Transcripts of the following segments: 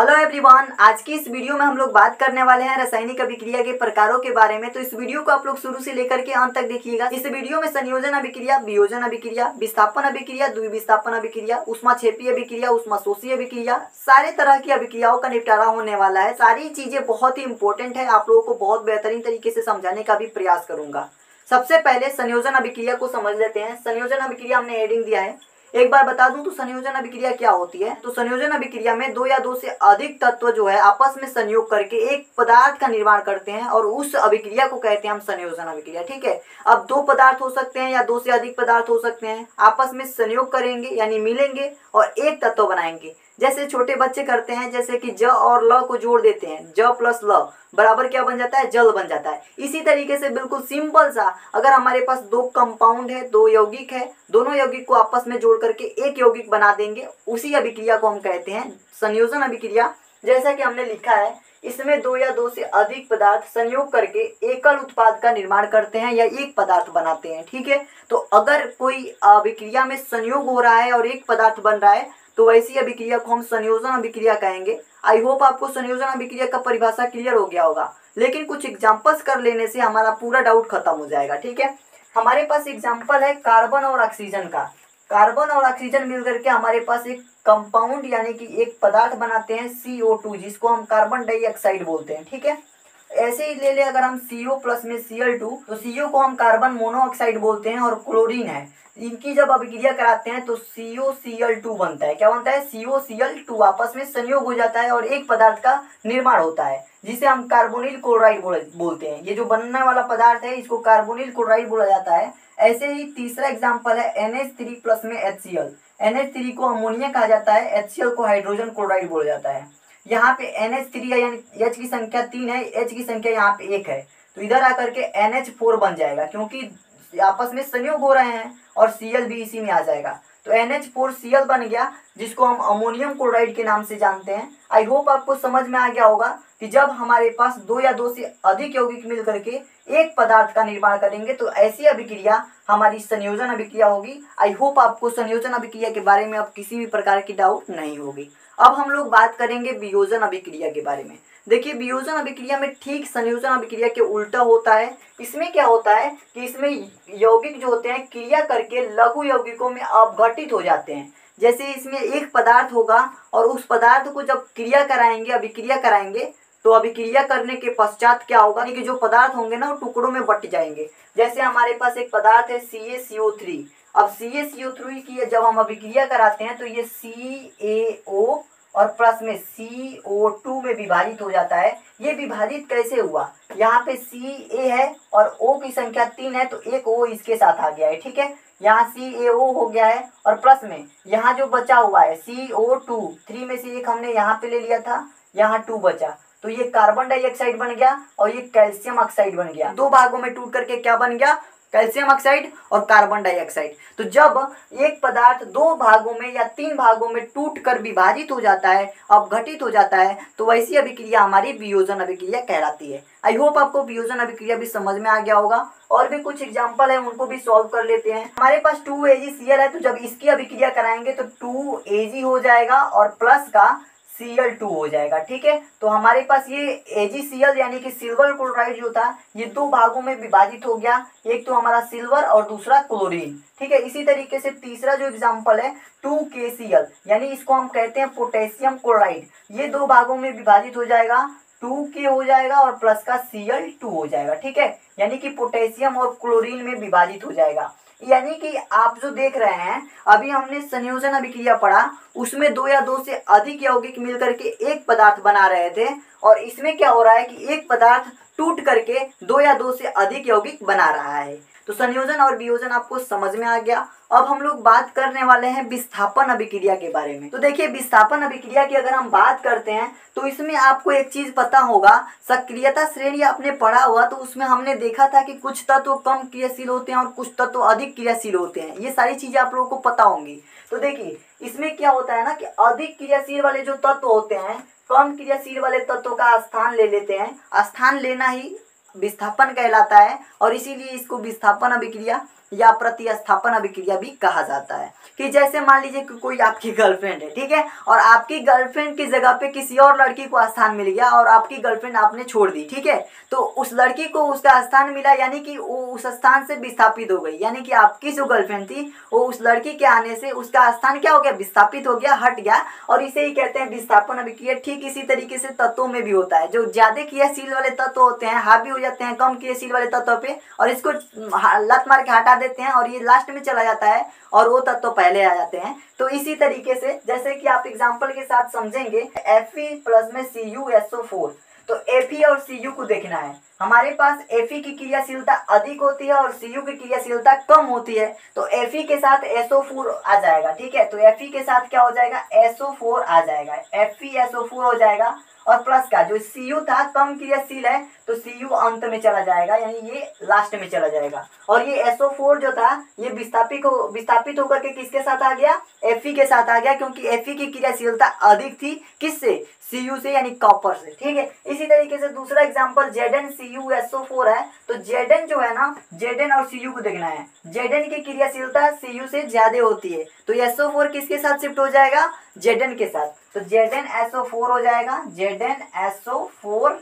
Hello everyone, आज की इस वीडियो में हम लोग बात करने वाले हैं रासायनिक अभिक्रिया के प्रकारों के बारे में। तो इस वीडियो को आप लोग शुरू से लेकर के अंत तक देखिएगा। इस वीडियो में संयोजन अभिक्रिया, वियोजन अभिक्रिया, विस्थापन अभिक्रिया, द्विविस्थापन अभिक्रिया, ऊष्माक्षेपीय अभिक्रिया, ऊष्माशोषी अभिक्रिया, सारे तरह की अभिक्रियाओं का निपटारा होने वाला है। सारी चीजें बहुत ही इंपॉर्टेंट है, आप लोगों को बहुत बेहतरीन तरीके से समझाने का भी प्रयास करूंगा। सबसे पहले संयोजन अभिक्रिया को समझ लेते हैं। संयोजन अभिक्रिया हमने हेडिंग दिया है, एक बार बता दूं तो संयोजन अभिक्रिया क्या होती है। तो संयोजन अभिक्रिया में दो या दो से अधिक तत्व जो है आपस में संयोग करके एक पदार्थ का निर्माण करते हैं और उस अभिक्रिया को कहते हैं हम संयोजन अभिक्रिया। ठीक है, अब दो पदार्थ हो सकते हैं या दो से अधिक पदार्थ हो सकते हैं, आपस में संयोग करेंगे यानी मिलेंगे और एक तत्व बनाएंगे। जैसे छोटे बच्चे करते हैं, जैसे कि ज और ल को जोड़ देते हैं, ज प्लस ल बराबर क्या बन जाता है, जल बन जाता है। इसी तरीके से बिल्कुल सिंपल सा, अगर हमारे पास दो कंपाउंड है, दो यौगिक है, दोनों यौगिक को आपस में जोड़ करके एक यौगिक बना देंगे, उसी अभिक्रिया को हम कहते हैं संयोजन अभिक्रिया। जैसा कि हमने लिखा है, इसमें दो या दो से अधिक पदार्थ संयोग करके एकल उत्पाद का निर्माण करते हैं या एक पदार्थ बनाते हैं। ठीक है, तो अगर कोई अभिक्रिया में संयोग हो रहा है और एक पदार्थ बन रहा है तो वैसी अभिक्रिया को हम संयोजन अभिक्रिया कहेंगे। आई होप आपको संयोजन अभिक्रिया का परिभाषा क्लियर हो गया होगा, लेकिन कुछ एग्जांपल्स कर लेने से हमारा पूरा डाउट खत्म हो जाएगा। ठीक है, हमारे पास एग्जांपल है कार्बन और ऑक्सीजन का। कार्बन और ऑक्सीजन मिलकर के हमारे पास एक कंपाउंड यानी कि एक पदार्थ बनाते हैं CO2, जिसको हम कार्बन डाइऑक्साइड बोलते हैं। ठीक है, ऐसे ही ले ले अगर हम CO प्लस में Cl2, तो CO को हम कार्बन मोनोऑक्साइड बोलते हैं और क्लोरीन है। इनकी जब अभिक्रिया कराते हैं तो COCl2 बनता है। क्या बनता है, COCl2 आपस में संयोग हो जाता है और एक पदार्थ का निर्माण होता है जिसे हम कार्बोनिल क्लोराइड बोलते हैं। ये जो बनने वाला पदार्थ है इसको कार्बोनिल क्लोराइड बोला जाता है। ऐसे ही तीसरा एग्जाम्पल है NH3 प्लस में HCl। NH3 को अमोनिया कहा जाता है, HCl को हाइड्रोजन क्लोराइड बोला जाता है। यहाँ पे NH3 है यानी H की संख्या 3 है, H की संख्या यहाँ पे 1 है, तो इधर आकर के NH4 बन जाएगा क्योंकि आपस में संयोग हो रहे हैं और Cl भी इसी में आ जाएगा। तो NH4Cl बन गया, जिसको हम अमोनियम क्लोराइड के नाम से जानते हैं। आई होप आपको समझ में आ गया होगा कि जब हमारे पास दो या दो से अधिक यौगिक मिल करके एक पदार्थ का निर्माण करेंगे तो ऐसी अभिक्रिया हमारी संयोजन अभिक्रिया होगी। आई होप आपको संयोजन अभिक्रिया के बारे में अब किसी भी प्रकार की डाउट नहीं होगी। अब हम लोग बात करेंगे वियोजन अभिक्रिया के बारे में। देखिए, वियोजन अभिक्रिया में ठीक संयोजन अभिक्रिया के उल्टा होता है। इसमें क्या होता है कि इसमें यौगिक जो होते हैं क्रिया करके लघु यौगिकों में अपघटित हो जाते हैं। जैसे इसमें एक पदार्थ होगा और उस पदार्थ को जब क्रिया कराएंगे, अभिक्रिया कराएंगे, तो अभिक्रिया करने के पश्चात क्या होगा कि जो पदार्थ होंगे ना वो टुकड़ों में बट जाएंगे। जैसे हमारे पास एक पदार्थ है CaCO3। अब CaCO3 की जब हम अभिक्रिया कराते हैं तो ये CaO और प्लस में CO2 में विभाजित हो जाता है। ये विभाजित कैसे हुआ, यहाँ पे Ca है और O की संख्या 3 है, तो एक O इसके साथ आ गया है। ठीक है, यहाँ CaO हो गया है और प्लस में यहाँ जो बचा हुआ है CO2, 3 में से एक हमने यहाँ पे ले लिया था, यहाँ 2 बचा, तो ये कार्बन डाइऑक्साइड बन गया और ये कैल्शियम ऑक्साइड बन गया। दो भागों में टूट करके क्या बन गया, कैल्शियम ऑक्साइड और कार्बन डाइऑक्साइड। तो जब एक पदार्थ दो भागों में या तीन भागों में टूटकर विभाजित हो जाता है, अपघटित हो जाता है, तो वैसी अभिक्रिया हमारी वियोजन अभिक्रिया कहलाती है। आई होप आपको वियोजन अभिक्रिया भी समझ में आ गया होगा। और भी कुछ एग्जाम्पल है, उनको भी सॉल्व कर लेते हैं। हमारे पास 2AgCl है, तो जब इसकी अभिक्रिया कराएंगे तो 2Ag हो जाएगा और प्लस का Cl2 हो जाएगा। ठीक है, तो हमारे पास ये AgCl यानी कि सिल्वर क्लोराइड जो था ये दो भागों में विभाजित हो गया, एक तो हमारा सिल्वर और दूसरा क्लोरीन। ठीक है, इसी तरीके से तीसरा जो एग्जांपल है 2KCl यानी इसको हम कहते हैं पोटेशियम क्लोराइड, ये दो भागों में विभाजित हो जाएगा, 2K हो जाएगा और प्लस का Cl2 हो जाएगा। ठीक है, यानी कि पोटेशियम और क्लोरीन में विभाजित हो जाएगा। यानी कि आप जो देख रहे हैं, अभी हमने संयोजन अभिक्रिया पढ़ा, उसमें दो या दो से अधिक यौगिक मिलकर के एक पदार्थ बना रहे थे, और इसमें क्या हो रहा है कि एक पदार्थ टूट करके दो या दो से अधिक यौगिक बना रहा है। तो संयोजन और वियोजन आपको समझ में आ गया। अब हम लोग बात करने वाले हैं विस्थापन अभिक्रिया के बारे में। तो देखिए, विस्थापन अभिक्रिया की अगर हम बात करते हैं तो इसमें आपको एक चीज पता होगा, सक्रियता श्रेणी आपने पढ़ा हुआ, तो उसमें हमने देखा था कि कुछ तत्व कम क्रियाशील होते हैं और कुछ तत्व अधिक क्रियाशील होते हैं। ये सारी चीजें आप लोगों को पता होंगी। तो देखिए, इसमें क्या होता है ना कि अधिक क्रियाशील वाले जो तत्व होते हैं कम क्रियाशील वाले तत्वों का स्थान ले लेते हैं। स्थान लेना ही विस्थापन कहलाता है और इसीलिए इसको विस्थापन अभिक्रिया या प्रतिस्थापन अभिक्रिया भी कहा जाता है। कि जैसे मान लीजिए कि कोई आपकी गर्लफ्रेंड है, ठीक है, और आपकी गर्लफ्रेंड की जगह पे किसी और लड़की को स्थान मिल गया और आपकी गर्लफ्रेंड आपने छोड़ दी, ठीक है, तो उस लड़की को उसका स्थान मिला, यानी कि वो उस स्थान से विस्थापित हो गई, यानी कि आपकी जो गर्लफ्रेंड थी वो उस लड़की के आने से उसका स्थान क्या हो गया, विस्थापित हो गया, हट गया, और इसे ही कहते हैं विस्थापन अभिक्रिया। ठीक इसी तरीके से तत्वों में भी होता है, जो ज्यादा क्रियाशील वाले तत्व होते हैं हावी हो जाते हैं कम क्रियाशील वाले तत्व पे, और इसको लत मार के हटा देते हैं और ये लास्ट में चला जाता है और वो तत्व पहले आ जाते हैं। तो इसी तरीके से जैसे कि आप एग्जांपल के साथ समझेंगे, Fe प्लस में CuSO4, तो Fe और Cu को देखना है। हमारे पास Fe की क्रियाशीलता अधिक होती है और Cu की क्रियाशीलता कम होती है, तो Fe के साथ SO4 आ जाएगा, ठीक है, तो Fe के साथ क्या हो जाएगा, SO4 आ जाएगा, FeSO4 हो जाएगा, और प्लस का जो Cu था कम क्रियाशील है तो Cu अंत में चला जाएगा, यानी ये लास्ट में चला जाएगा, और ये SO4 जो था ये विस्थापित होकर के किसके साथ आ गया, Fe के साथ आ गया, क्योंकि Fe की क्रियाशीलता अधिक थी, किससे, Cu से, यानी कॉपर से, ठीक है। इसी तरीके से दूसरा एग्जांपल ZnCuSO4 है, तो Zn जो है ना, Zn और Cu को देखना है, Zn की क्रियाशीलता Cu से ज्यादा होती है, तो SO4 किसके साथ शिफ्ट हो जाएगा, Zn के साथ, तो ZnSO4 हो जाएगा, ZnSO4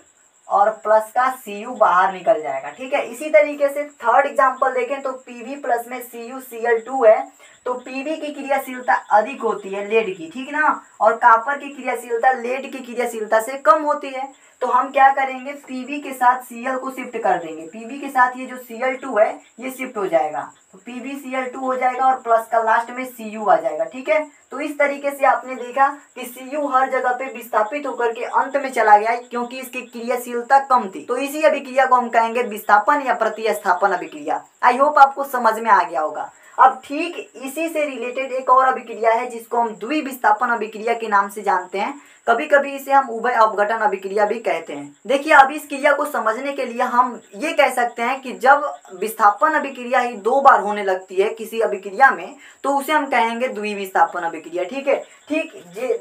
और प्लस का Cu बाहर निकल जाएगा, ठीक है। इसी तरीके से थर्ड एग्जांपल देखें तो Pb प्लस में CuCl2 है, तो Pb की क्रियाशीलता अधिक होती है लेड की, ठीक ना, और कॉपर की क्रियाशीलता लेड की क्रियाशीलता से कम होती है, तो हम क्या करेंगे, Pb के साथ Cl को शिफ्ट कर देंगे, Pb के साथ ये जो Cl2 है ये शिफ्ट हो जाएगा, तो PbCl2 हो जाएगा और प्लस का लास्ट में Cu आ जाएगा, ठीक है। तो इस तरीके से आपने देखा कि Cu हर जगह पे विस्थापित होकर के अंत में चला गया क्योंकि इसकी क्रियाशीलता कम थी, तो इसी अभिक्रिया को हम कहेंगे विस्थापन या प्रतिस्थापन अभिक्रिया। आई होप आपको समझ में आ गया होगा। अब ठीक इसी से रिलेटेड एक और अभिक्रिया है जिसको हम द्विविस्थापन अभिक्रिया के नाम से जानते हैं, कभी कभी इसे हम उभय अपघटन अभिक्रिया भी कहते हैं। देखिए अब इस क्रिया को समझने के लिए हम ये कह सकते हैं कि जब विस्थापन अभिक्रिया ही दो बार होने लगती है किसी अभिक्रिया में तो उसे हम कहेंगे द्विविस्थापन अभिक्रिया, ठीक है। ठीक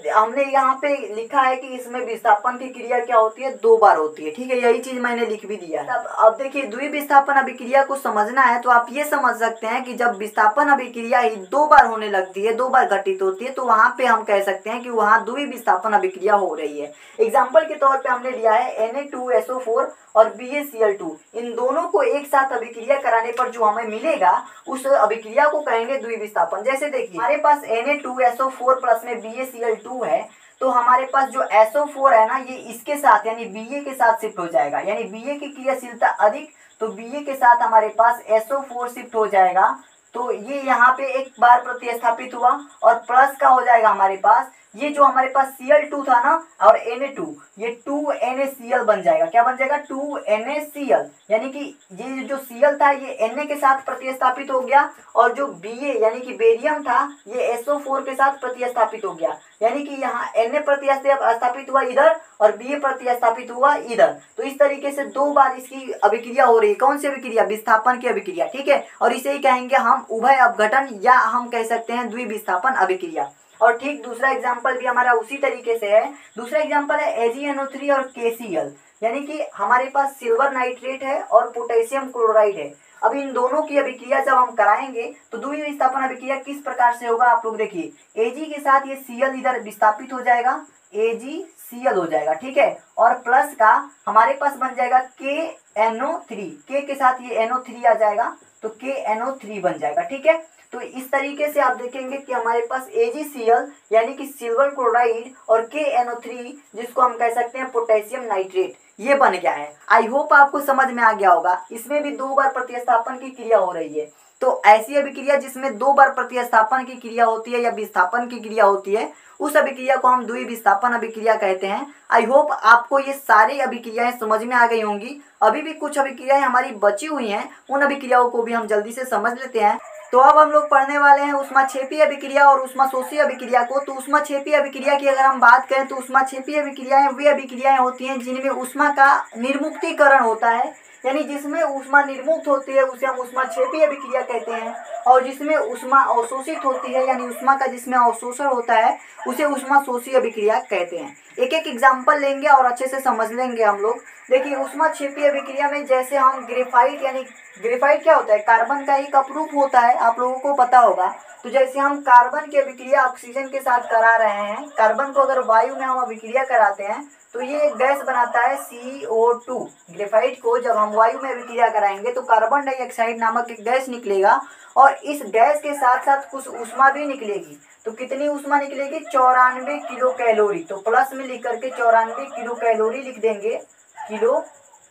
हमने यहाँ पे लिखा है कि इसमें विस्थापन की क्रिया क्या होती है, दो बार होती है, ठीक है, यही चीज मैंने लिख भी दिया। अब देखिए द्विविस्थापन अभिक्रिया को समझना है तो आप ये समझ सकते हैं कि जब विस्थापन अभिक्रिया ही दो बार होने लगती है, दो बार घटित होती है, तो वहां पे हम कह सकते हैं कि वहां द्विविस्थापन अभिक्रिया हो रही है। एग्जाम्पल के तौर पे हमने लिया है Na2SO4 और BaCl2, इन दोनों को एक साथ अभिक्रिया कराने पर जो हमें मिलेगा उस अभिक्रिया को कहेंगे द्विविस्थापन। जैसे देखिए हमारे पास Na2SO4 प्लस में BaCl2 है, तो हमारे पास जो SO4 है ना ये इसके साथ यानी Ba के साथ शिफ्ट हो जाएगा, यानी Ba की क्रियाशीलता अधिक, तो Ba के साथ हमारे पास SO4 शिफ्ट हो जाएगा, तो ये यहाँ पे एक बार प्रतिस्थापित हुआ और प्लस का हो जाएगा हमारे पास, ये जो हमारे पास Cl2 था ना और Na2 ये 2NaCl बन जाएगा, क्या बन जाएगा 2NaCl, यानी कि ये जो Cl था ये Na के साथ प्रतिस्थापित हो गया और जो Ba यानी कि बेरियम था ये SO4 के साथ प्रतिस्थापित हो गया, यानी कि यहाँ Na प्रतिस्थापित हुआ इधर और Ba प्रतिस्थापित हुआ इधर, तो इस तरीके से दो बार इसकी अभिक्रिया हो रही है। कौन सी अभिक्रिया, विस्थापन की अभिक्रिया, ठीक है, और इसे ही कहेंगे हम उभय अपघटन या हम कह सकते हैं द्विविस्थापन अभिक्रिया। और ठीक दूसरा एग्जाम्पल भी हमारा उसी तरीके से है, दूसरा एग्जाम्पल है AgNO3 और KCl, यानी कि हमारे पास सिल्वर नाइट्रेट है और पोटेशियम क्लोराइड है। अब इन दोनों की अभिक्रिया जब हम कराएंगे तो द्विविस्थापन अभिक्रिया किस प्रकार से होगा आप लोग देखिए, Ag के साथ ये Cl इधर विस्थापित हो जाएगा, AgCl हो जाएगा, ठीक है, और प्लस का हमारे पास बन जाएगा KNO3, K के साथ ये NO3 आ जाएगा तो KNO3 बन जाएगा, ठीक है। तो इस तरीके से आप देखेंगे कि हमारे पास AgCl यानी कि सिल्वर क्लोराइड और KNO3 जिसको हम कह सकते हैं पोटेशियम नाइट्रेट ये बन गया है। आई होप आपको समझ में आ गया होगा। इसमें भी दो बार प्रतिस्थापन की क्रिया हो रही है, तो ऐसी अभिक्रिया जिसमें दो बार प्रतिस्थापन की क्रिया होती है या विस्थापन की क्रिया होती है उस अभिक्रिया को हम द्विविस्थापन अभिक्रिया कहते हैं। आई होप आपको ये सारी अभिक्रियाएं समझ में आ गई होंगी। अभी भी कुछ अभिक्रियाएं हमारी बची हुई हैं, उन अभिक्रियाओं को भी हम जल्दी से समझ लेते हैं। तो अब हम लोग पढ़ने वाले हैं ऊष्माक्षेपी अभिक्रिया और ऊष्माशोषी अभिक्रिया को। तो ऊष्माक्षेपी अभिक्रिया की अगर हम बात करें तो ऊष्माक्षेपी अभिक्रियाएं वे अभिक्रियाएं होती हैं जिनमें ऊष्मा का निर्मुक्तिकरण होता है, यानी जिसमें ऊष्मा निर्मुक्त होती है उसे हम ऊष्माक्षेपी अभिक्रिया कहते हैं, और जिसमें ऊष्मा अवशोषित होती है यानी ऊष्मा का जिसमें अवशोषण होता है उसे ऊष्माशोषी अभिक्रिया कहते हैं। एक एक एग्जाम्पल लेंगे और अच्छे से समझ लेंगे हम लोग। देखिए ऊष्मा क्षेपीय अभिक्रिया में जैसे हम ग्रेफाइट, यानी ग्रेफाइट क्या होता है, कार्बन का एक अपरूप होता है, आप लोगों को पता होगा। तो जैसे हम कार्बन की अभिक्रिया ऑक्सीजन के साथ करा रहे हैं, कार्बन को अगर वायु में हम अभिक्रिया कराते हैं तो ये एक गैस बनाता है CO2। ग्रेफाइट को जब हम वायु में अभिक्रिया कराएंगे तो कार्बन डाइऑक्साइड नामक एक गैस निकलेगा, और इस गैस के साथ साथ कुछ ऊष्मा भी निकलेगी। तो कितनी ऊष्मा निकलेगी, 94 किलो कैलोरी। तो प्लस में लिख करके 94 किलो कैलोरी लिख देंगे, किलो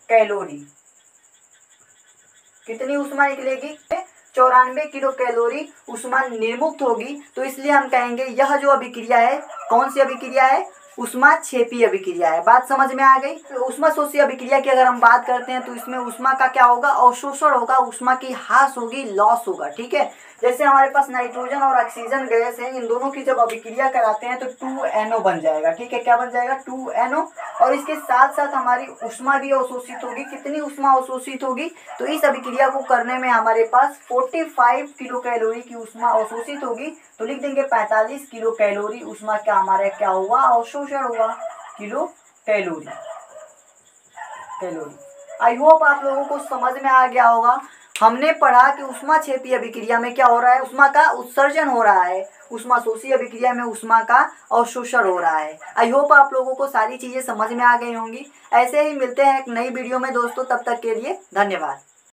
कैलोरी। कितनी ऊष्मा निकलेगी, 94 किलो कैलोरी ऊष्मा निर्मुक्त होगी। तो इसलिए हम कहेंगे यह जो अभिक्रिया है, कौन सी अभिक्रिया है, ऊष्मा क्षेपीय अभिक्रिया है। बात समझ में आ गई। तो ऊष्मा शोषी अभिक्रिया की अगर हम बात करते हैं तो इसमें ऊष्मा का क्या होगा, अवशोषण होगा, ऊष्मा की ह्रास होगी, लॉस होगा। ठीक है, जैसे हमारे पास नाइट्रोजन और ऑक्सीजन गैस है, इन दोनों की जब अभिक्रिया कराते हैं तो 2NO बन जाएगा। ठीक है, क्या बन जाएगा, 2NO। और इसके साथ साथ हमारी ऊष्मा भी अवशोषित होगी। कितनी ऊष्मा अवशोषित होगी, तो इस अभिक्रिया को करने में हमारे पास 45 किलो कैलोरी की ऊष्मा अवशोषित होगी। तो लिख देंगे 45 किलो कैलोरी ऊष्मा क्या हमारे क्या हुआ, अवशोषण हुआ, kilo calorie. Calorie. I hope आप लोगों को समझ में आ गया होगा। हमने पढ़ा कि ऊष्मा क्षेपीय अभिक्रिया में क्या हो रहा है, ऊष्मा का उत्सर्जन हो रहा है, ऊष्मा शोषी अभिक्रिया में ऊष्मा का अवशोषण हो रहा है। आई होप आप लोगों को सारी चीजें समझ में आ गई होंगी। ऐसे ही मिलते हैं एक नई वीडियो में दोस्तों, तब तक के लिए धन्यवाद।